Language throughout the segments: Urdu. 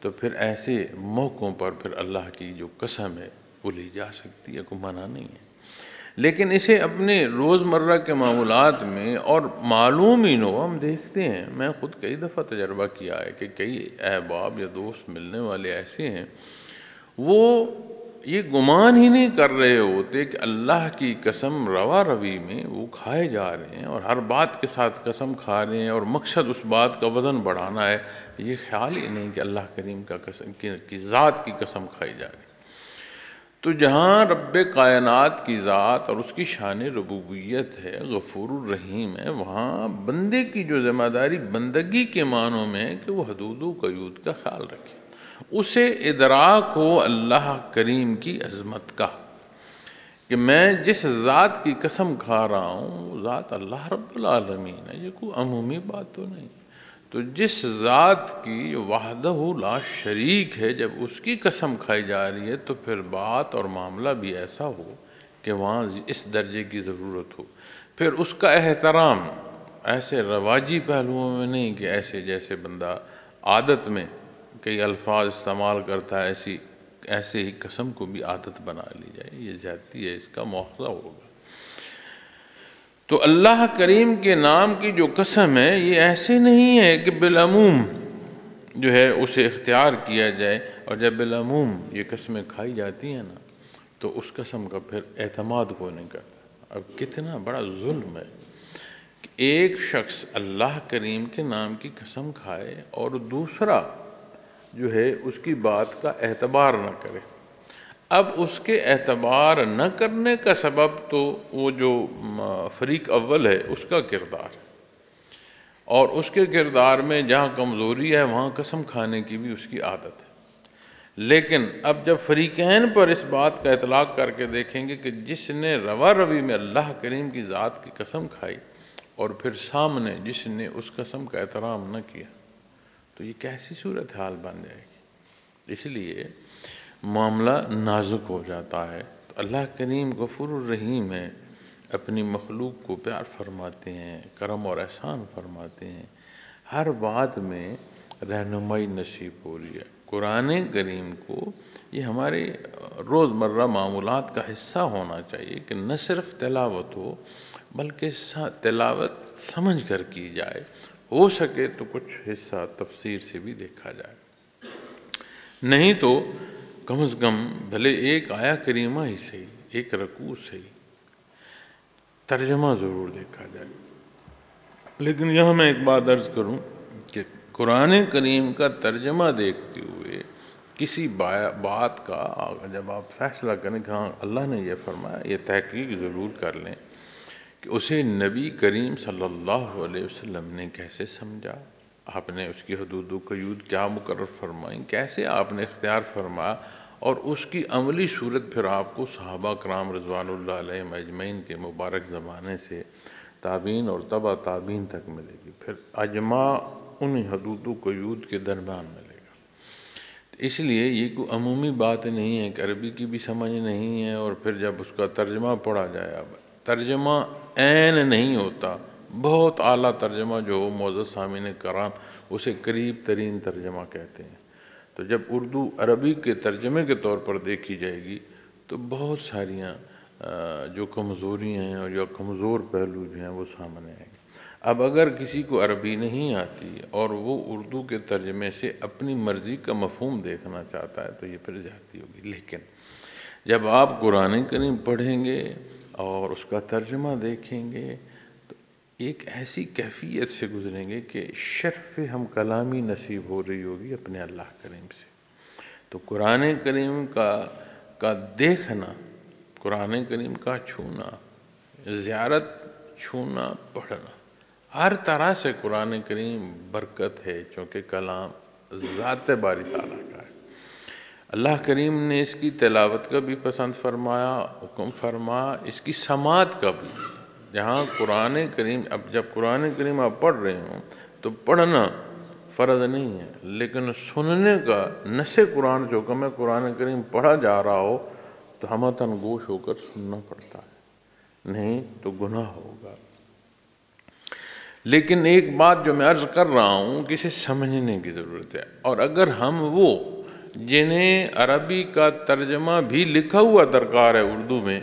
تو پھر ایسے موقعوں پر پھر اللہ کی جو قسم ہے وہ لی جا سکتی ہے، کوئی منع نہیں ہے۔ لیکن اسے اپنے روزمرہ کے معمولات میں اور معلوم ہی نو، ہم دیکھتے ہیں، میں خود کئی دفعہ تجربہ کیا ہے کہ کئی احباب یا دوست ملنے والے ایسے ہیں، وہ یہ گمان ہی نہیں کر رہے ہوتے کہ اللہ کی قسم روا روی میں وہ کھائے جا رہے ہیں، اور ہر بات کے ساتھ قسم کھا رہے ہیں، اور مقصد اس بات کا وزن بڑھانا ہے، یہ خیال ہی نہیں کہ اللہ کریم کا قسم کی ذات کی قسم کھائی جا رہی ہے۔ تو جہاں رب کائنات کی ذات اور اس کی شان ربوبیت ہے، غفور الرحیم ہے، وہاں بندے کی جو ذمہ داری بندگی کے معنوں میں ہے کہ وہ حدود و قیود کا خیال رکھے، اسے ادراک ہو اللہ کریم کی عظمت کا، کہ میں جس ذات کی قسم کھا رہا ہوں وہ ذات اللہ رب العالمین ہے، یہ کوئی عمومی بات تو نہیں۔ تو جس ذات کی وحدہ لا شریک ہے، جب اس کی قسم کھائی جا رہی ہے تو پھر بات اور معاملہ بھی ایسا ہو کہ وہاں اس درجے کی ضرورت ہو، پھر اس کا احترام ایسے رواجی پہلوؤں میں نہیں کہ ایسے جیسے بندہ عادت میں کئی الفاظ استعمال کرتا ہے، ایسے ہی قسم کو بھی عادت بنا لی جائے، یہ زیادتی ہے، اس کا مواخذہ ہوگا۔ تو اللہ کریم کے نام کی جو قسم ہے یہ ایسے نہیں ہے کہ بالعموم جو ہے اسے اختیار کیا جائے، اور جب بالعموم یہ قسمیں کھائی جاتی ہیں نا تو اس قسم کا پھر اعتماد کوئی نہیں کرتا۔ اب کتنا بڑا ظلم ہے کہ ایک شخص اللہ کریم کے نام کی قسم کھائے اور دوسرا جو ہے اس کی بات کا اعتبار نہ کرے۔ اب اس کے اعتبار نہ کرنے کا سبب تو وہ جو فریق اول ہے اس کا کردار ہے، اور اس کے کردار میں جہاں کمزوری ہے وہاں قسم کھانے کی بھی اس کی عادت ہے۔ لیکن اب جب فریقین پر اس بات کا اطلاق کر کے دیکھیں گے کہ جس نے روا روی میں اللہ کریم کی ذات کی قسم کھائی اور پھر سامنے جس نے اس قسم کا احترام نہ کیا، تو یہ کیسی صورتحال بن جائے گی۔ اس لیے معاملہ نازک ہو جاتا ہے۔ تو اللہ کریم غفور الرحیم ہے، اپنی مخلوق کو پیار فرماتے ہیں، کرم اور احسان فرماتے ہیں، ہر بات میں رہنمائی نصیب ہو رہی ہے۔ قرآن کریم کو یہ ہمارے روزمرہ معمولات کا حصہ ہونا چاہیے کہ نہ صرف تلاوت ہو بلکہ تلاوت سمجھ کر کی جائے، ہو سکے تو کچھ حصہ تفسیر سے بھی دیکھا جائے، نہیں تو کم از کم بھلے ایک آیا کریمہ ہی صحیح، ایک رکوع صحیح، ترجمہ ضرور دیکھا جائے۔ لیکن یہاں میں ایک بات عرض کروں کہ قرآن کریم کا ترجمہ دیکھتے ہوئے کسی بات کا جب آپ فیصلہ کریں کہ ہاں اللہ نے یہ فرمایا، یہ تحقیق ضرور کر لیں کہ اسے نبی کریم صلی اللہ علیہ وسلم نے کیسے سمجھا، آپ نے اس کی حدود و قیود کیا مقرر فرمائیں، کیسے آپ نے اختیار فرمایا، اور اس کی عملی صورت پھر آپ کو صحابہ کرام رضوان اللہ علیہم اجمعین کے مبارک زمانے سے تابعین اور تبع تابعین تک ملے گی، پھر اجماع ان حدود و قیود کے درمیان ملے گا۔ اس لیے یہ کوئی عمومی بات نہیں ہے کہ عربی کی بھی سمجھ نہیں ہے اور پھر جب اس کا ترجمہ پڑھا جائے، اب ترجمہ عین نہیں ہوتا، بہت اعلیٰ ترجمہ جو ہو معزز سامعین کرام اسے قریب ترین ترجمہ کہتے ہیں۔ تو جب اردو عربی کے ترجمے کے طور پر دیکھی جائے گی تو بہت ساریاں جو کمزوریاں ہیں اور جو کمزور پہلو جو ہیں وہ سامنے آئیں گے۔ اب اگر کسی کو عربی نہیں آتی اور وہ اردو کے ترجمے سے اپنی مرضی کا مفہوم دیکھنا چاہتا ہے تو یہ پھر زیادتی ہوگی۔ لیکن جب آپ قرآن کریم پڑھیں گے اور اس کا ترجمہ دیکھیں گے تو ایک ایسی کیفیت سے گزریں گے کہ شرف ہم کلامی نصیب ہو رہی ہوگی اپنے اللہ کریم سے۔ تو قرآن کریم کا دیکھنا، قرآن کریم کا چھونا، زیارت، چھونا، پڑھنا، ہر طرح سے قرآن کریم برکت ہے، چونکہ کلام ذات باری تعالیٰ کا ہے۔ اللہ کریم نے اس کی تلاوت کا بھی پسند فرمایا، حکم فرمایا، اس کی سماعت کا بھی۔ جہاں قرآن کریم، اب جب قرآن کریم آپ پڑھ رہے ہوں تو پڑھنا فرض نہیں ہے، لیکن سننے کا نص قرآن جو حکم ہے، قرآن کریم پڑھا جا رہا ہو تو ہمتن گوش ہو کر سننا پڑتا ہے، نہیں تو گناہ ہوگا۔ لیکن ایک بات جو میں عرض کر رہا ہوں کہ اسے سمجھنے کی ضرورت ہے، اور اگر ہم وہ جنہیں عربی کا ترجمہ بھی لکھا ہوا درکار ہے اردو میں،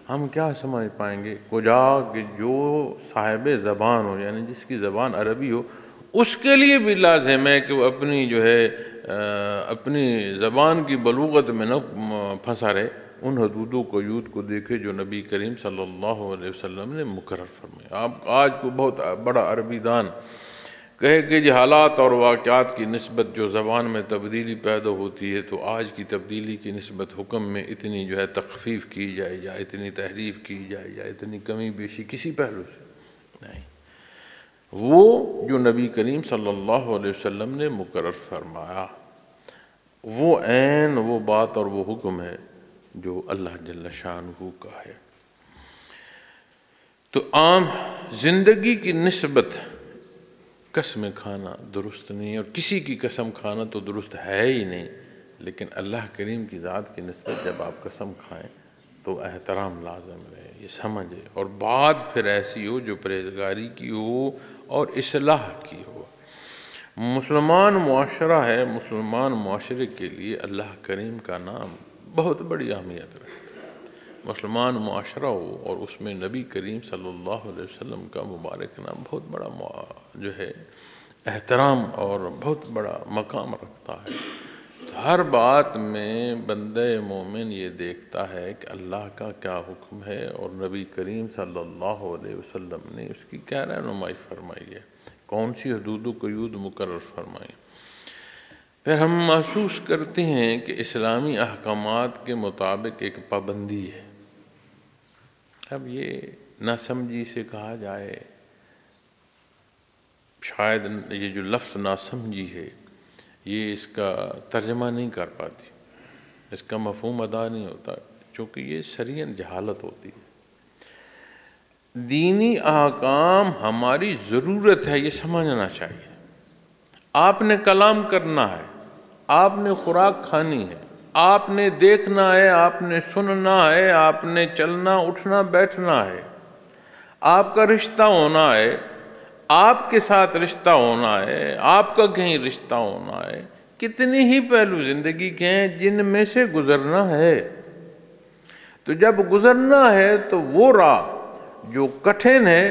ہم کیا سمجھ پائیں گے؟ کجا کہ جو صاحب زبان ہو، یعنی جس کی زبان عربی ہو، اس کے لیے بھی لازم ہے کہ وہ اپنی جو ہے اپنی زبان کی بلوغت میں نہ پھنسا رہے، ان حدود و قیود کو دیکھے جو نبی کریم صلی اللہ علیہ وسلم نے مقرر فرمائے۔ آپ آج کو بہت بڑا عربی دان کہے کہ جی حالات اور واقعات کی نسبت جو زبان میں تبدیلی پیدا ہوتی ہے، تو آج کی تبدیلی کی نسبت حکم میں اتنی جو ہے تخفیف کی جائے یا اتنی تحریف کی جائے یا اتنی کمی بیشی کسی پہلو سے نہیں، وہ جو نبی کریم صلی اللہ علیہ وسلم نے مقرر فرمایا وہ عین وہ بات اور وہ حکم ہے جو اللہ جل شانہ کا ہے۔ تو عام زندگی کی نسبت قسم کھانا درست نہیں ہے، اور کسی کی قسم کھانا تو درست ہے ہی نہیں، لیکن اللہ کریم کی ذات کی نسبت جب آپ قسم کھائیں تو احترام لازم رہے، یہ سمجھے، اور بات پھر ایسی ہو جو پرہیزگاری کی ہو اور اصلاح کی ہو۔ مسلمان معاشرہ ہے، مسلمان معاشرے کے لیے اللہ کریم کا نام بہت بڑی اہمیت رکھتا ہے۔ مسلمان معاشرہ ہو اور اس میں نبی کریم صلی اللہ علیہ وسلم کا مبارک نام بہت بڑا جو ہے احترام اور بہت بڑا مقام رکھتا ہے۔ تو ہر بات میں بندہ مومن یہ دیکھتا ہے کہ اللہ کا کیا حکم ہے اور نبی کریم صلی اللہ علیہ وسلم نے اس کی کیا رہنمائی فرمائی ہے، کون سی حدود و قیود مقرر فرمائی۔ پھر ہم محسوس کرتے ہیں کہ اسلامی احکامات کے مطابق ایک پابندی ہے۔ اب یہ ناسمجھی سے کہا جائے، شاید یہ جو لفظ ناسمجھی ہے یہ اس کا ترجمہ نہیں کر پاتی، اس کا مفہوم ادا نہیں ہوتا، چونکہ یہ شرعاً جہالت ہوتی ہے۔ دینی احکام ہماری ضرورت ہے، یہ سمجھنا چاہیے۔ آپ نے کلام کرنا ہے، آپ نے خوراک کھانی ہے، آپ نے دیکھنا ہے، آپ نے سننا ہے، آپ نے چلنا اٹھنا بیٹھنا ہے، آپ کا رشتہ ہونا ہے، آپ کے ساتھ رشتہ ہونا ہے، آپ کا کہیں رشتہ ہونا ہے، کتنی ہی پہلو زندگی کے ہیں جن میں سے گزرنا ہے۔ تو جب گزرنا ہے تو وہ راہ جو کٹھن ہے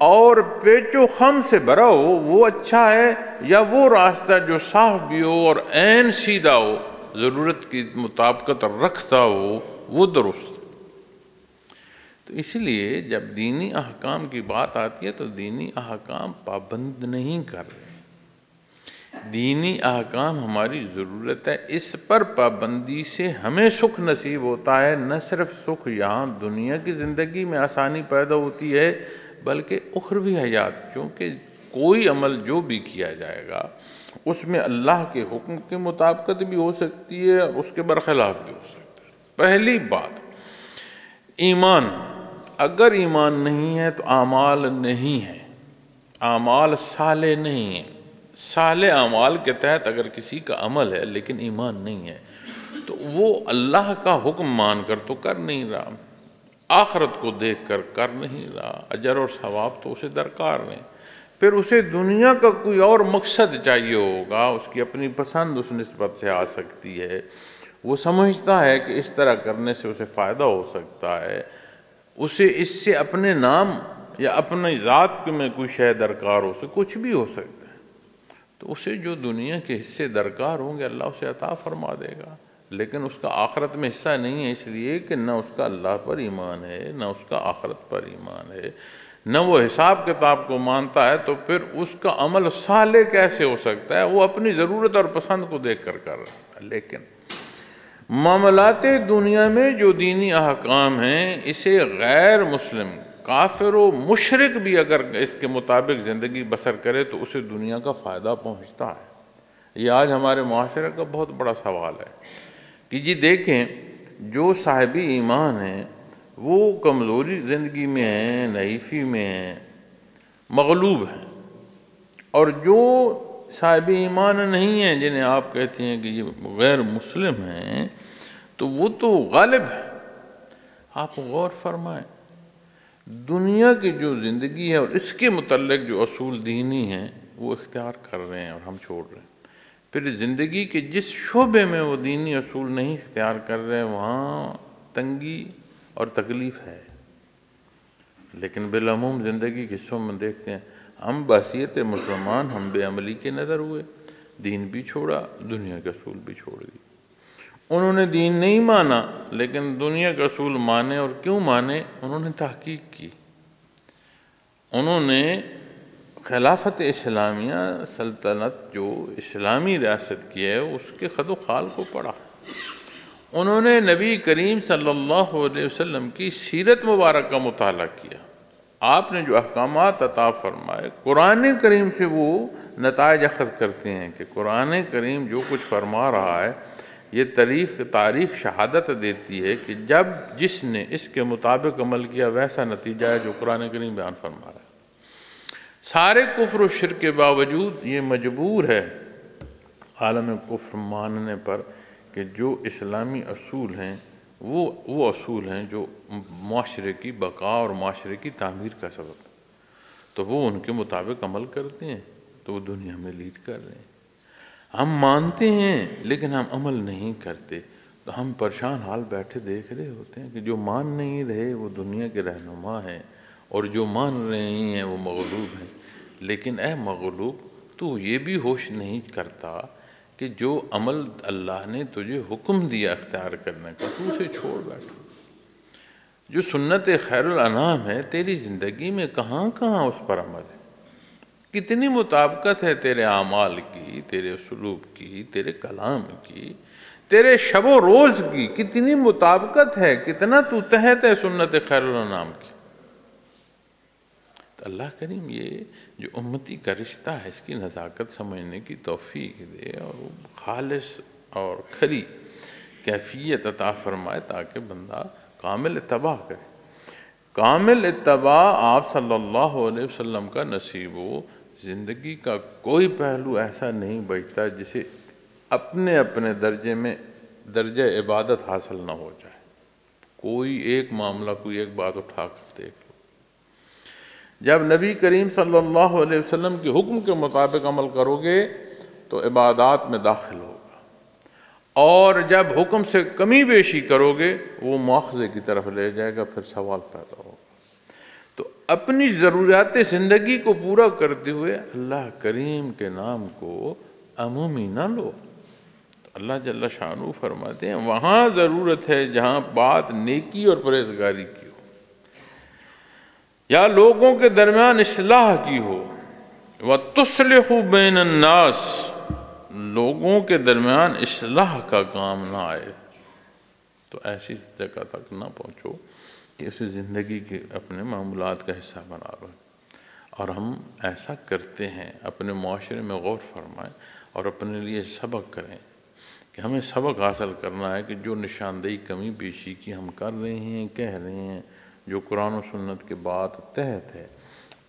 اور پیچ و خم سے بھرا ہو وہ اچھا ہے، یا وہ راستہ جو صاف بھی ہو اور عین سیدھا ہو، ضرورت کی مطابقت رکھتا ہو، وہ درست۔ تو اس لیے جب دینی احکام کی بات آتی ہے تو دینی احکام پابند نہیں کر رہے، دینی احکام ہماری ضرورت ہے، اس پر پابندی سے ہمیں سکھ نصیب ہوتا ہے، نہ صرف سکھ یہاں دنیا کی زندگی میں آسانی پیدا ہوتی ہے بلکہ اخروی حیات، کیونکہ کوئی عمل جو بھی کیا جائے گا اس میں اللہ کے حکم کے مطابقت بھی ہو سکتی ہے اور اس کے برخلاف بھی ہو سکتا ہے۔ پہلی بات ایمان، اگر ایمان نہیں ہے تو اعمال نہیں ہے، اعمال صالح نہیں ہیں۔ صالح اعمال کے تحت اگر کسی کا عمل ہے لیکن ایمان نہیں ہے تو وہ اللہ کا حکم مان کر تو کر نہیں رہا، آخرت کو دیکھ کر کر نہیں رہا، اجر اور ثواب تو اسے درکار نہیں، پھر اسے دنیا کا کوئی اور مقصد چاہیے ہوگا، اس کی اپنی پسند اس نسبت سے آ سکتی ہے، وہ سمجھتا ہے کہ اس طرح کرنے سے اسے فائدہ ہو سکتا ہے، اسے اس سے اپنے نام یا اپنی ذات میں کوئی شے درکار ہو سکتا، کچھ بھی ہو سکتا ہے، تو اسے جو دنیا کے حصے درکار ہوں گے اللہ اسے عطا فرما دے گا، لیکن اس کا آخرت میں حصہ نہیں ہے، اس لیے کہ نہ اس کا اللہ پر ایمان ہے، نہ اس کا آخرت پر ایمان ہے، نہ وہ حساب کتاب کو مانتا ہے، تو پھر اس کا عمل صالح کیسے ہو سکتا ہے؟ وہ اپنی ضرورت اور پسند کو دیکھ کر کر رہا ہے۔ لیکن معاملات دنیا میں جو دینی احکام ہیں، اسے غیر مسلم کافر و مشرک بھی اگر اس کے مطابق زندگی بسر کرے تو اسے دنیا کا فائدہ پہنچتا ہے۔ یہ آج ہمارے معاشرے کا بہت بڑا سوال ہے کہ جی دیکھیں، جو صاحبی ایمان ہیں وہ کمزوری زندگی میں ہیں، ضعیفی میں ہیں، مغلوب ہیں، اور جو صاحب ایمان نہیں ہیں جنہیں آپ کہتے ہیں کہ یہ غیر مسلم ہیں تو وہ تو غالب ہے۔ آپ غور فرمائیں، دنیا کی جو زندگی ہے اور اس کے متعلق جو اصول دینی ہیں وہ اختیار کر رہے ہیں اور ہم چھوڑ رہے ہیں۔ پھر زندگی کے جس شعبے میں وہ دینی اصول نہیں اختیار کر رہے وہاں تنگی اور تکلیف ہے، لیکن بالعموم زندگی کے حصوں میں دیکھتے ہیں ہم بحیثیت مسلمان ہم بے عملی کے نظر ہوئے، دین بھی چھوڑا، دنیا کے اصول بھی چھوڑ دی۔ انہوں نے دین نہیں مانا لیکن دنیا کے اصول مانے، اور کیوں مانے؟ انہوں نے تحقیق کی، انہوں نے خلافت اسلامیہ سلطنت جو اسلامی ریاست کی ہے اس کے خد و خال کو پڑھا، انہوں نے نبی کریم صلی اللہ علیہ وسلم کی سیرت مبارک کا مطالعہ کیا، آپ نے جو احکامات عطا فرمائے قرآن کریم سے وہ نتائج اخذ کرتے ہیں کہ قرآن کریم جو کچھ فرما رہا ہے یہ تاریخ شہادت دیتی ہے کہ جب جس نے اس کے مطابق عمل کیا ویسا نتیجہ ہے جو قرآن کریم بیان فرما رہا ہے۔ سارے کفر و شرک کے باوجود یہ مجبور ہے عالم کفر ماننے پر کہ جو اسلامی اصول ہیں وہ اصول ہیں جو معاشرے کی بقا اور معاشرے کی تعمیر کا سبب ہے، تو وہ ان کے مطابق عمل کرتے ہیں تو وہ دنیا میں لیڈ کر رہے ہیں۔ ہم مانتے ہیں لیکن ہم عمل نہیں کرتے، تو ہم پریشان حال بیٹھے دیکھ رہے ہوتے ہیں کہ جو مان نہیں رہے وہ دنیا کے رہنما ہیں اور جو مان رہے ہیں وہ مغلوب ہیں۔ لیکن اے مغلوب، تو یہ بھی ہوش نہیں کرتا کہ جو عمل اللہ نے تجھے حکم دیا اختیار کرنے کا تو اسے چھوڑ بیٹھا۔ جو سنت خیر الانام ہے تیری زندگی میں کہاں کہاں اس پر عمل ہے؟ کتنی مطابقت ہے تیرے اعمال کی، تیرے سلوک کی، تیرے کلام کی، تیرے شب و روز کی کتنی مطابقت ہے، کتنا تو تحت ہے سنت خیر الانام کی؟ تو اللہ کریم یہ جو امتی کا رشتہ ہے اس کی نزاکت سمجھنے کی توفیق دے اور وہ خالص اور کھری کیفیت عطا فرمائے تاکہ بندہ کامل اتباع کرے۔ کامل اتباع آپ صلی اللہ علیہ وسلم کا نصیب ہو، زندگی کا کوئی پہلو ایسا نہیں بچتا جسے اپنے اپنے درجے میں درجہ عبادت حاصل نہ ہو جائے۔ کوئی ایک معاملہ، کوئی ایک بات اٹھا کر دیکھ لو، جب نبی کریم صلی اللہ علیہ وسلم کے حکم کے مطابق عمل کرو گے تو عبادات میں داخل ہوگا، اور جب حکم سے کمی بیشی کرو گے وہ مواخذے کی طرف لے جائے گا، پھر سوال پیدا ہوگا۔ تو اپنی ضروریات زندگی کو پورا کرتے ہوئے اللہ کریم کے نام کو عمومی نہ لو۔ تو اللہ جل شانہ فرماتے ہیں وہاں ضرورت ہے جہاں بات نیکی اور پرہیزگاری کی ہو، یا لوگوں کے درمیان اصلاح کی ہو، وَتُصْلِحُ بَيْنَ النَّاسِ، لوگوں کے درمیان اصلاح کا کام نہ آئے تو ایسی جگہ تک نہ پہنچو کہ اسے زندگی کے اپنے معمولات کا حصہ بنا لو۔ اور ہم ایسا کرتے ہیں، اپنے معاشرے میں غور فرمائیں اور اپنے لیے سبق کریں کہ ہمیں سبق حاصل کرنا ہے کہ جو نشاندہی کمی بیشی کی ہم کر رہے ہیں، کہہ رہے ہیں، جو قرآن و سنت کے بات تحت ہے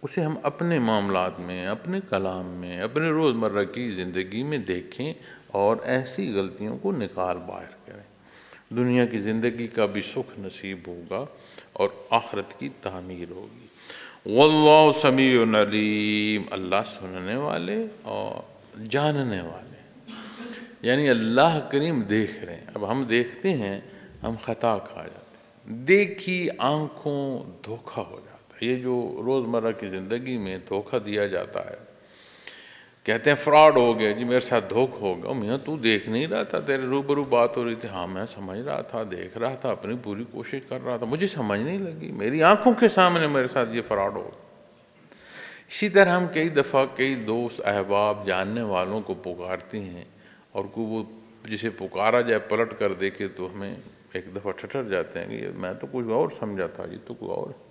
اسے ہم اپنے معاملات میں، اپنے کلام میں، اپنے روزمرہ کی زندگی میں دیکھیں اور ایسی غلطیوں کو نکال باہر کریں۔ دنیا کی زندگی کا بھی سکھ نصیب ہوگا اور آخرت کی تعمیر ہوگی۔ واللہ سمیع علیم، اللہ سننے والے اور جاننے والے، یعنی اللہ کریم دیکھ رہے ہیں۔ اب ہم دیکھتے ہیں ہم خطا کھا جاتے ہیں، دیکھی آنکھوں دھوکہ ہو جاتا ہے۔ یہ جو روزمرہ کی زندگی میں دھوکہ دیا جاتا ہے، کہتے ہیں فراڈ ہو گیا جی، میرے ساتھ دھوکہ ہو گیا۔ میاں تو دیکھ نہیں رہا تھا، تیرے روبرو بات ہو رہی تھی، ہاں میں سمجھ رہا تھا، دیکھ رہا تھا، اپنی پوری کوشش کر رہا تھا، مجھے سمجھ نہیں لگی، میری آنکھوں کے سامنے میرے ساتھ یہ فراڈ ہو گیا۔ اسی طرح ہم کئی دفعہ کئی دوست احباب جاننے والوں کو پکارتے ہیں اور کوئی وہ جسے پکارا جائے پلٹ کر دیکھے تو ہمیں ایک دفعہ ٹھٹر جاتے ہیں کہ میں تو کچھ اور سمجھا تھا، یہ تو کوئی اور ہے۔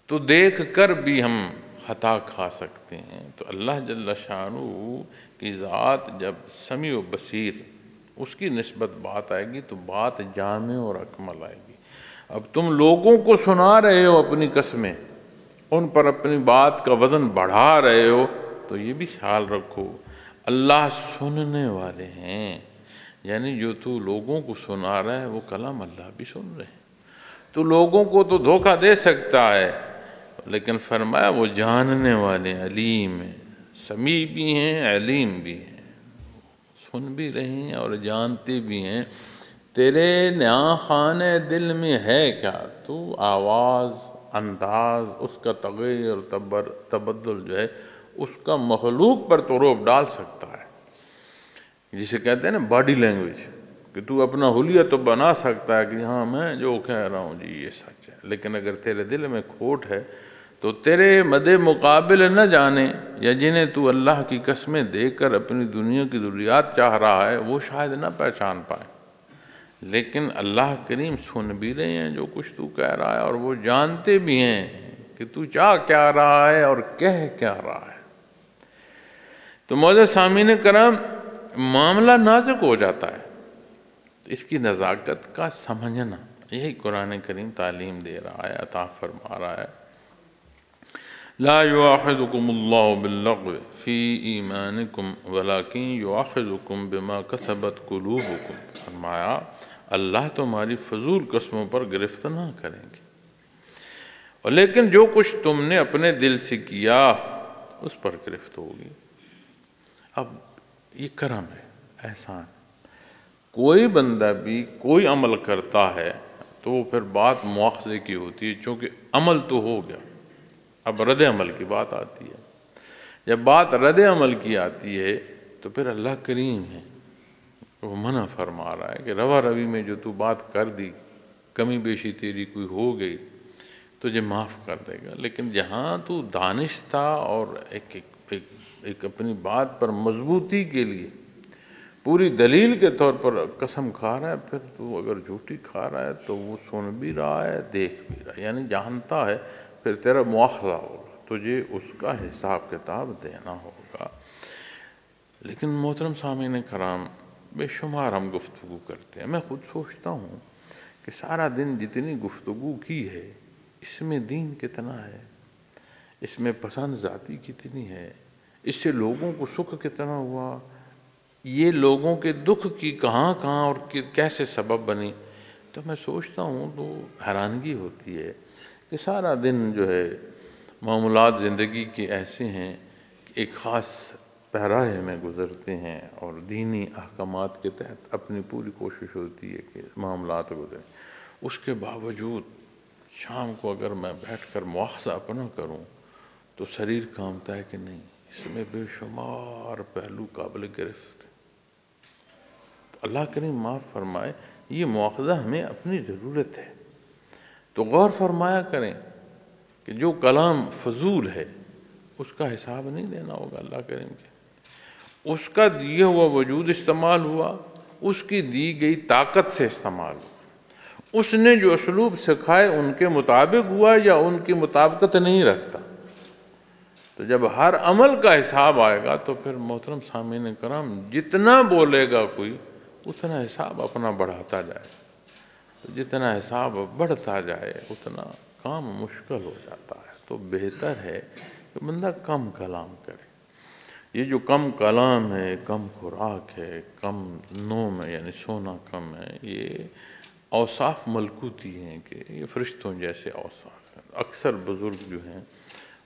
تو دیکھ کر بھی ہم خطا کھا سکتے ہیں۔ تو اللہ جل شانہ کی ذات جب سمیع و بصیر اس کی نسبت بات آئے گی تو بات جامع اور اکمل آئے گی۔ اب تم لوگوں کو سنا رہے ہو اپنی قسمیں، ان پر اپنی بات کا وزن بڑھا رہے ہو، تو یہ بھی خیال رکھو اللہ سننے والے ہیں، یعنی جو تو لوگوں کو سنا رہا ہے وہ کلام اللہ بھی سن رہے ہیں۔ تو لوگوں کو تو دھوکہ دے سکتا ہے، لیکن فرمایا وہ جاننے والے علیم ہیں، سمیع بھی ہیں علیم بھی ہیں، سن بھی رہے ہیں اور جانتے بھی ہیں تیرے نیا خانے دل میں ہے کیا۔ تو آواز، انداز، اس کا تغیر اور تبدل جو ہے اس کا مخلوق پر تو روب ڈال سکتا ہے، جسے کہتے ہیں نا باڈی لینگویج، کہ تو اپنا حلیہ تو بنا سکتا ہے کہ ہاں میں جو کہہ رہا ہوں جی یہ سچ ہے، لیکن اگر تیرے دل میں کھوٹ ہے تو تیرے مد مقابل نہ جانے یا جنہیں تو اللہ کی قسمیں دے کر اپنی دنیا کی ضروریات چاہ رہا ہے وہ شاید نہ پہچان پائے، لیکن اللہ کریم سن بھی رہے ہیں جو کچھ تو کہہ رہا ہے، اور وہ جانتے بھی ہیں کہ تو چاہ کیا رہا ہے اور کہہ کیا رہا ہے۔ تو معزز سامعین کرام، معاملہ نازک ہو جاتا ہے، اس کی نزاکت کا سمجھنا یہی قرآن کریم تعلیم دے رہا ہے، عطا فرما رہا ہے۔ لا یؤاخذکم اللہ باللغو فی ایمانکم ولکن یؤاخذکم بما کسبت قلوبکم، فرمایا اللہ تمہاری فضول قسموں پر گرفت نہ کریں گے، اور لیکن جو کچھ تم نے اپنے دل سے کیا اس پر گرفت ہوگی۔ اب یہ کرم ہے، احسان، کوئی بندہ بھی کوئی عمل کرتا ہے تو وہ پھر بات مواخذے کی ہوتی ہے، چونکہ عمل تو ہو گیا، اب رد عمل کی بات آتی ہے۔ جب بات رد عمل کی آتی ہے تو پھر اللہ کریم ہے، وہ منع فرما رہا ہے کہ روا روی میں جو تو بات کر دی، کمی بیشی تیری کوئی ہو گئی، تجھے معاف کر دے گا، لیکن جہاں تو دانستہ اور ایک اپنی بات پر مضبوطی کے لیے پوری دلیل کے طور پر قسم کھا رہا ہے، پھر تو اگر جھوٹی کھا رہا ہے تو وہ سن بھی رہا ہے، دیکھ بھی رہا ہے، یعنی جانتا ہے، پھر تیرا مواخذہ ہوگا، تجھے اس کا حساب کتاب دینا ہوگا۔ لیکن محترم سامعین کرام، بے شمار ہم گفتگو کرتے ہیں، میں خود سوچتا ہوں کہ سارا دن جتنی گفتگو کی ہے اس میں دین کتنا ہے، اس میں پسند ذاتی کتنی ہے، اس سے لوگوں کو سکھ کتنا ہوا، یہ لوگوں کے دکھ کی کہاں اور کیسے سبب بنی۔ تو میں سوچتا ہوں تو حیرانگی ہوتی ہے کہ سارا دن جو ہے معاملات زندگی کے ایسے ہیں کہ ایک خاص پیراہے میں گزرتے ہیں اور دینی احکامات کے تحت اپنی پوری کوشش ہوتی ہے کہ معاملات گزریں، اس کے باوجود شام کو اگر میں بیٹھ کر مواخذہ اپنا کروں تو شریر کانپتا ہے کہ نہیں، اس میں بے شمار پہلو قابل گرفت۔ اللہ کریم معاف فرمائے، یہ مواخذہ ہمیں اپنی ضرورت ہے، تو غور فرمایا کریں کہ جو کلام فضول ہے اس کا حساب نہیں دینا ہوگا اللہ کریم کے، اس کا دیا ہوا وجود استعمال ہوا، اس کی دی گئی طاقت سے استعمال ہوا، اس نے جو اسلوب سکھائے ان کے مطابق ہوا یا ان کی مطابقت نہیں رکھتا۔ تو جب ہر عمل کا حساب آئے گا تو پھر محترم سامعین کرام، جتنا بولے گا کوئی اتنا حساب اپنا بڑھاتا جائے، جتنا حساب بڑھتا جائے اتنا کام مشکل ہو جاتا ہے۔ تو بہتر ہے کہ بندہ کم کلام کرے۔ یہ جو کم کلام ہے، کم خوراک ہے، کم نوم ہے، یعنی سونا کم ہے، یہ اوصاف ملکوتی ہیں کہ یہ فرشتوں جیسے اوصاف ہیں۔ اکثر بزرگ جو ہیں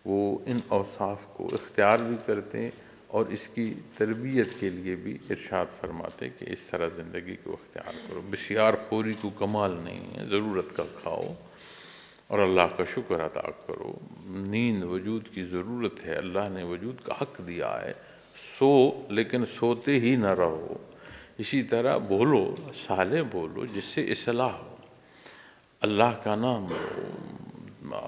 وہ ان اوصاف کو اختیار بھی کرتے ہیں اور اس کی تربیت کے لیے بھی ارشاد فرماتے کہ اس طرح زندگی کو اختیار کرو، بسیار خوری کو کمال نہیں ہے، ضرورت کا کھاؤ اور اللہ کا شکر ادا کرو۔ نیند وجود کی ضرورت ہے، اللہ نے وجود کا حق دیا ہے، سو لیکن سوتے ہی نہ رہو، اسی طرح بولو، صالح بولو جس سے اصلاح ہو، اللہ کا نام لو،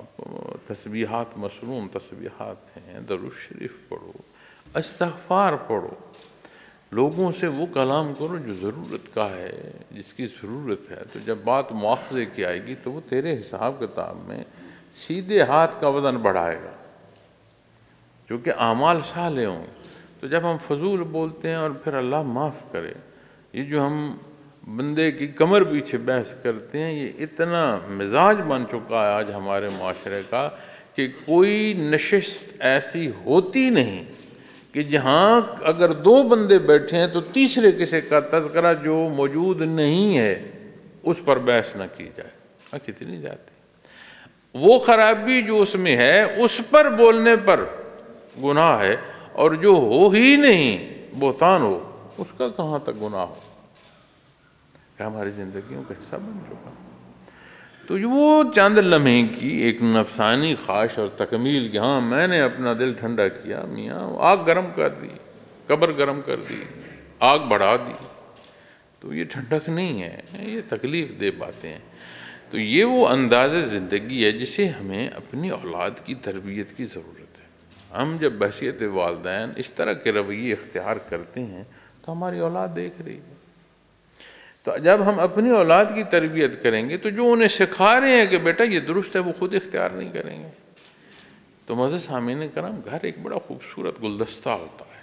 تسبیحات مسنون تسبیحات ہیں، درود شریف پڑھو، استغفار پڑھو، لوگوں سے وہ کلام کرو جو ضرورت کا ہے، جس کی ضرورت ہے۔ تو جب بات مواخذے کی آئے گی تو وہ تیرے حساب کتاب میں سیدھے ہاتھ کا وزن بڑھائے گا، کیونکہ اعمال صالح ہوں۔ تو جب ہم فضول بولتے ہیں اور پھر اللہ معاف کرے، یہ جو ہم بندے کی کمر پیچھے بحث کرتے ہیں، یہ اتنا مزاج بن چکا ہے آج ہمارے معاشرے کا کہ کوئی نشست ایسی ہوتی نہیں کہ جہاں اگر دو بندے بیٹھے ہیں تو تیسرے کسی کا تذکرہ جو موجود نہیں ہے اس پر بحث نہ کی جائے۔ کتنی جاتی. وہ خرابی جو اس میں ہے اس پر بولنے پر گناہ ہے، اور جو ہو ہی نہیں، بہتان ہو، اس کا کہاں تک گناہ ہو، کہ ہماری زندگیوں کا حصہ بن چکا. تو وہ چند لمحے کی ایک نفسانی خواہش اور تکمیل کہ ہاں میں نے اپنا دل ٹھنڈا کیا، میاں آگ گرم کر دی، قبر گرم کر دی، آگ بڑھا دی، تو یہ ٹھنڈک نہیں ہے، یہ تکلیف دہ باتیں ہیں. تو یہ وہ انداز زندگی ہے جسے ہمیں اپنی اولاد کی تربیت کی ضرورت ہے. ہم جب بحیثیت والدین اس طرح کے رویے اختیار کرتے ہیں تو ہماری اولاد دیکھ رہی ہے. تو جب ہم اپنی اولاد کی تربیت کریں گے تو جو انہیں سکھا رہے ہیں کہ بیٹا یہ درست ہے، وہ خود اختیار نہیں کریں گے. تو معزز سامعین کرام، گھر ایک بڑا خوبصورت گلدستہ ہوتا ہے.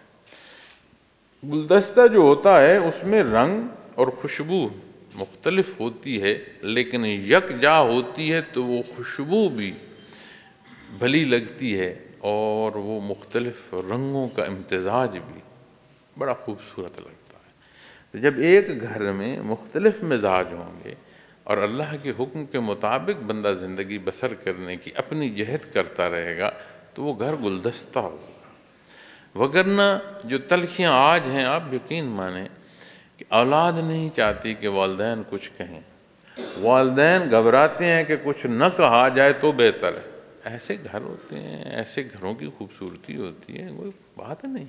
گلدستہ جو ہوتا ہے اس میں رنگ اور خوشبو مختلف ہوتی ہے، لیکن یکجا ہوتی ہے تو وہ خوشبو بھی بھلی لگتی ہے، اور وہ مختلف رنگوں کا امتزاج بھی بڑا خوبصورت لگتا ہے. تو جب ایک گھر میں مختلف مزاج ہوں گے اور اللہ کے حکم کے مطابق بندہ زندگی بسر کرنے کی اپنی جہد کرتا رہے گا تو وہ گھر گلدستہ ہوگا. وگرنہ جو تلخیاں آج ہیں، آپ یقین مانیں کہ اولاد نہیں چاہتی کہ والدین کچھ کہیں، والدین گھبراتے ہیں کہ کچھ نہ کہا جائے تو بہتر ہے. ایسے گھر ہوتے ہیں، ایسے گھروں کی خوبصورتی ہوتی ہے، کوئی بات نہیں.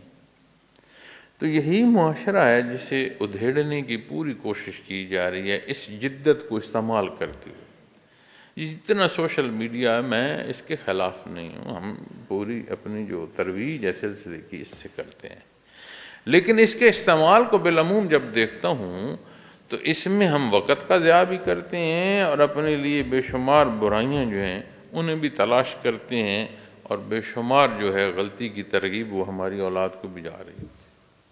تو یہی معاشرہ ہے جسے ادھیڑنے کی پوری کوشش کی جا رہی ہے اس جدت کو استعمال کرتے ہوئے. جتنا سوشل میڈیا ہے، میں اس کے خلاف نہیں ہوں، ہم پوری اپنی جو ترویج ہے سلسلے کی اس سے کرتے ہیں، لیکن اس کے استعمال کو بالعموم جب دیکھتا ہوں تو اس میں ہم وقت کا ضیاع بھی کرتے ہیں، اور اپنے لیے بے شمار برائیاں جو ہیں انہیں بھی تلاش کرتے ہیں، اور بے شمار جو ہے غلطی کی ترغیب وہ ہماری اولاد کو بھی جا رہی ہے.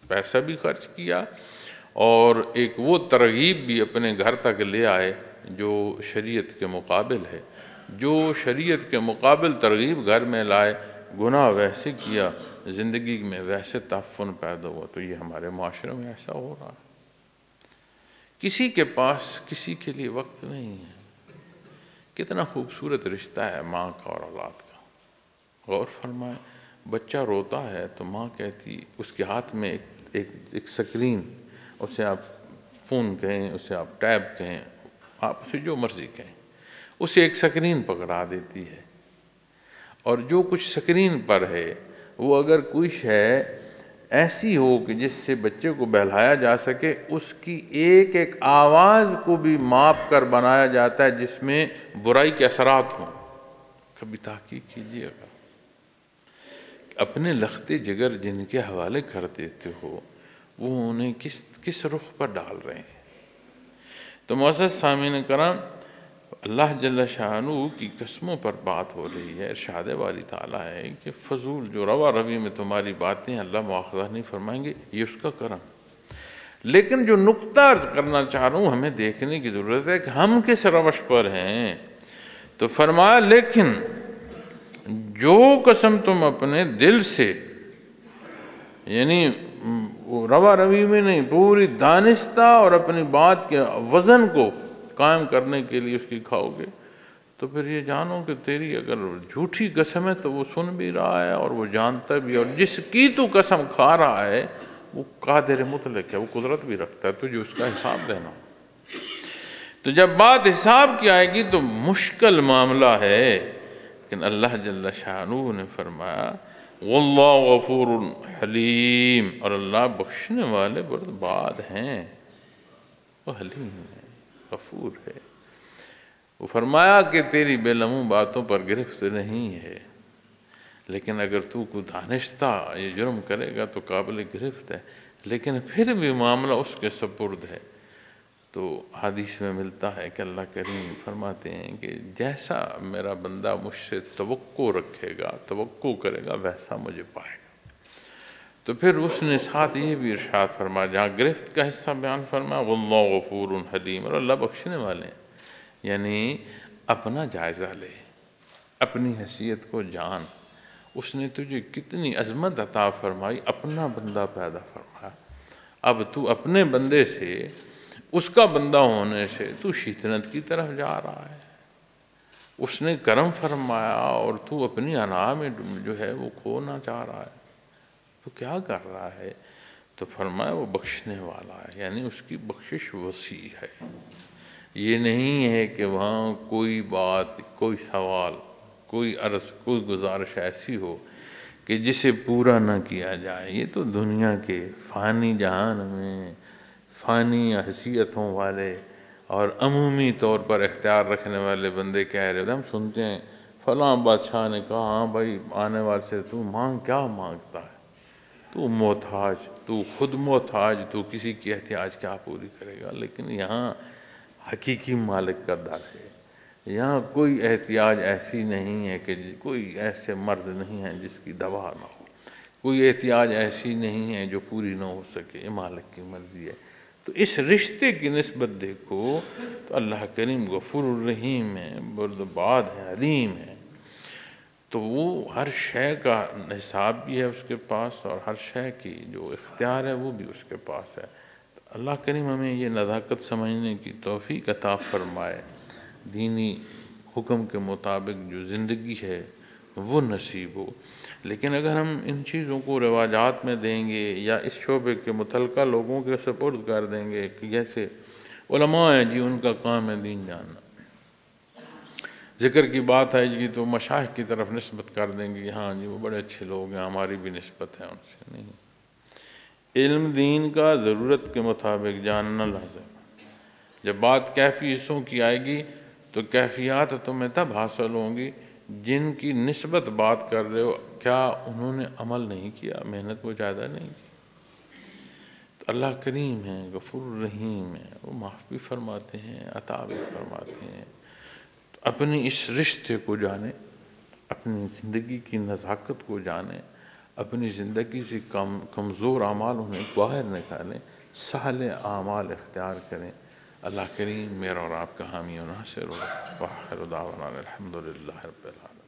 پیسہ بھی خرچ کیا اور ایک وہ ترغیب بھی اپنے گھر تک لے آئے جو شریعت کے مقابل ہے. جو شریعت کے مقابل ترغیب گھر میں لائے، گناہ ویسے کیا، زندگی میں ویسے تعفن پیدا ہوا. تو یہ ہمارے معاشرے میں ایسا ہو رہا ہے. کسی کے پاس کسی کے لیے وقت نہیں ہے. کتنا خوبصورت رشتہ ہے ماں کا اور اولاد کا. غور فرمائیں، بچہ روتا ہے تو ماں کہتی، اس کے ہاتھ میں ایک سکرین، اسے آپ فون کہیں، اسے آپ ٹیب کہیں، آپ اسے جو مرضی کہیں، اسے ایک سکرین پکڑا دیتی ہے. اور جو کچھ سکرین پر ہے وہ اگر کوئی شے ایسی ہو کہ جس سے بچے کو بہلایا جا سکے، اس کی ایک ایک آواز کو بھی ماپ کر بنایا جاتا ہے جس میں برائی کے اثرات ہوں. کبھی تحقیق کیجیے گا، اپنے لخت جگر جن کے حوالے کر دیتے ہو وہ انہیں کس رخ پر ڈال رہے ہیں. تو معزز سامعین کرام، اللہ جل شانہ کی قسموں پر بات ہو رہی ہے. ارشاد باری تعالیٰ ہے کہ فضول جو روا روی میں تمہاری باتیں اللہ مؤاخذہ نہیں فرمائیں گے، یہ اس کا کرم. لیکن جو نقطہ عرض کرنا چاہ رہا ہوں، ہمیں دیکھنے کی ضرورت ہے کہ ہم کس روش پر ہیں. تو فرمایا لیکن جو قسم تم اپنے دل سے، یعنی روا روی میں نہیں، پوری دانستہ اور اپنی بات کے وزن کو قائم کرنے کے لیے اس کی کھاؤ گے، تو پھر یہ جانو کہ تیری اگر جھوٹی قسم ہے تو وہ سن بھی رہا ہے اور وہ جانتا بھی، اور جس کی تو قسم کھا رہا ہے وہ قادر مطلق ہے، وہ قدرت بھی رکھتا ہے، تجھے اس کا حساب دینا. تو جب بات حساب کی آئے گی تو مشکل معاملہ ہے، لیکن اللہ جل شانہ نے فرمایا واللہ غفور حلیم، اور اللہ بخشنے والے بردبار ہیں، وہ حلیم ہے، غفور ہے. وہ فرمایا کہ تیری بے لمو باتوں پر گرفت نہیں ہے، لیکن اگر تو کو دانستہ یہ جرم کرے گا تو قابل گرفت ہے، لیکن پھر بھی معاملہ اس کے سپرد ہے. تو حدیث میں ملتا ہے کہ اللہ کریم فرماتے ہیں کہ جیسا میرا بندہ مجھ سے توقع رکھے گا، توقع کرے گا، ویسا مجھے پائے گا. تو پھر اس نے ساتھ یہ بھی ارشاد فرمایا، جہاں گرفت کا حصہ بیان فرمایا واللہ غفور حلیم، اور اللہ بخشنے والے ہیں. یعنی اپنا جائزہ لے، اپنی حیثیت کو جان. اس نے تجھے کتنی عظمت عطا فرمائی، اپنا بندہ پیدا فرمایا. اب تو اپنے بندے سے، اس کا بندہ ہونے سے تو شیطنت کی طرف جا رہا ہے. اس نے کرم فرمایا اور تو اپنی انا میں جو ہے وہ کھونا چاہ رہا ہے، تو کیا کر رہا ہے؟ تو فرمایا وہ بخشنے والا ہے، یعنی اس کی بخشش وسیع ہے۔ یہ نہیں ہے کہ وہاں کوئی بات، کوئی سوال، کوئی عرض، کوئی گزارش ایسی ہو کہ جسے پورا نہ کیا جائے۔ یہ تو دنیا کے فانی جہان میں فانی حیثیتوں والے اور عمومی طور پر اختیار رکھنے والے بندے کہہ رہے ہوتے ہیں۔ ہم سنتے ہیں فلاں بادشاہ نے کہا ہاں بھائی آنے والے سے تو مانگ، کیا مانگتا ہے؟ تو محتاج، تو خود محتاج، تو کسی کی احتیاج کیا پوری کرے گا؟ لیکن یہاں حقیقی مالک کا در ہے، یہاں کوئی احتیاج ایسی نہیں ہے کہ کوئی ایسے مرض نہیں ہے جس کی دوا نہ ہو، کوئی احتیاج ایسی نہیں ہے جو پوری نہ ہو سکے، یہ مالک کی مرضی ہے۔ تو اس رشتے کی نسبت دیکھو تو اللہ کریم غفور الرحیم ہے، بردبار ہے، علیم ہے، تو وہ ہر شے کا حساب بھی ہے اس کے پاس، اور ہر شے کی جو اختیار ہے وہ بھی اس کے پاس ہے۔ تو اللہ کریم ہمیں یہ نزاکت سمجھنے کی توفیق عطا فرمائے، دینی حکم کے مطابق جو زندگی ہے وہ نصیب ہو۔ لیکن اگر ہم ان چیزوں کو رواجات میں دیں گے یا اس شعبے کے متعلقہ لوگوں کے سپرد کر دیں گے کہ جیسے علماء ہیں جی ان کا کام ہے دین جاننا، ذکر کی بات ہے جی تو مشائخ کی طرف نسبت کر دیں گے، ہاں جی وہ بڑے اچھے لوگ ہیں، ہماری بھی نسبت ہے ان سے۔ نہیں، علم دین کا ضرورت کے مطابق جاننا لازم ہے۔ جب بات کیفی حصوں کی آئے گی تو کیفیات تمہیں تب حاصل ہوں گی جن کی نسبت بات کر رہے ہو، کیا انہوں نے عمل نہیں کیا، محنت وہ زیادہ نہیں کی؟ تو اللہ کریم ہے، غفور الرحیم ہے، وہ معاف بھی فرماتے ہیں، عطا بھی فرماتے ہیں۔ تو اپنی اس رشتے کو جانیں، اپنی زندگی کی نزاکت کو جانیں، اپنی زندگی سے کمزور اعمال انہیں باہر نکالیں، سہل اعمال اختیار کریں۔ اللہ کریم میرا اور آپ کا حامی و ناصر ہو۔ وآخر دعوانا الحمدللہ رب العالمین۔